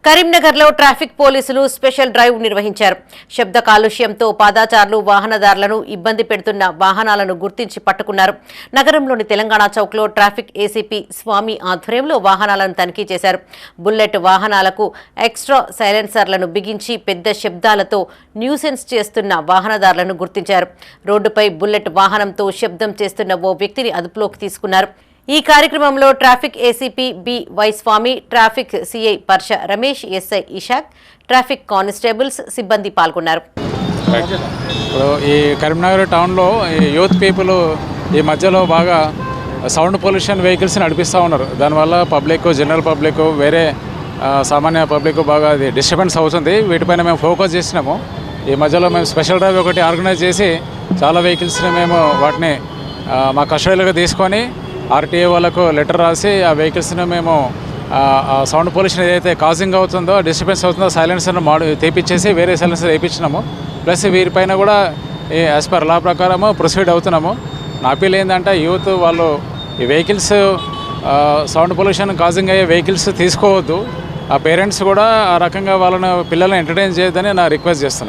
కరీంనగర్లో ట్రాఫిక్ పోలీసులు special drive నిర్వహించారు. శబ్ద కాలుష్యంతో పాదచారులు వాహనదారులను ఇబ్బంది పెడుతున్న వాహనాలను గుర్తించి పట్టుకున్నారు. నగరంలోని తెలంగాణ చౌక్లో ట్రాఫిక్ ఏసీపీ స్వామి ఆధ్వర్యంలో వాహనాలను తనిఖీ చేశారు. బుల్లెట్ వాహనాలకు ఎక్స్ట్రా సైలెన్సర్లను బిగించి పెద్ద శబ్దాలతో న్యూసెన్స్ చేస్తున్న వాహనదారులను గుర్తించారు. రోడ్డుపై బుల్లెట్ వాహనంతో శబ్దం చేస్తున్న ఓ వ్యక్తిని అదుపులోకి తీసుకున్నారు. ఈ కార్యక్రమంలో traffic ACP B Y Swamy, traffic CI Parsha Ramesh, SI Ishaq, traffic constables సిబ్బంది పాల్గొన్నారు. ఇప్పుడు ఈ కరీంనగర్ టౌన్లో యూత్ పీపుల్ ఈ మధ్యలో బాగా సౌండ్ పొల్యూషన్ వెహికల్స్ నడిపిస్తూ ఉన్నారు. దానివల్ల పబ్లిక్, జనరల్ పబ్లిక్, వేరే సామాన్య పబ్లిక్ బాగా అది డిస్టర్బెన్స్ అవుతుంది. వీటిపైన మేము ఫోకస్ చేసినాము. ఈ మధ్యలో మేము స్పెషల్ డ్రైవ్ ఒకటి ఆర్గనైజ్ చేసి చాలా వెహికల్స్ని మేము వాటిని మా కస్టడీలోకి తీసుకొని ఆర్టీఏ వాళ్ళకు లెటర్ రాసి ఆ వెహికల్స్ని మేము సౌండ్ పొల్యూషన్ ఏదైతే కాజింగ్ అవుతుందో, డిస్టర్బెన్స్ అవుతుందో సైలెన్సర్ను తెప్పించేసి వేరే సైలెన్సర్ వేయించినాము. ప్లస్ వీరిపైన కూడా యాజ్ పర్ లా ప్రకారము ప్రొసీడ్ అవుతున్నాము. నా అప్పీల్ ఏంటంటే యూత్ వాళ్ళు ఈ వెహికల్స్ సౌండ్ పొల్యూషన్ కాజింగ్ అయ్యే వెహికల్స్ తీసుకోవద్దు. ఆ పేరెంట్స్ కూడా ఆ రకంగా వాళ్ళని పిల్లల్ని ఎంటర్టైన్ చేయొద్దని నా రిక్వెస్ట్ చేస్తున్నాను.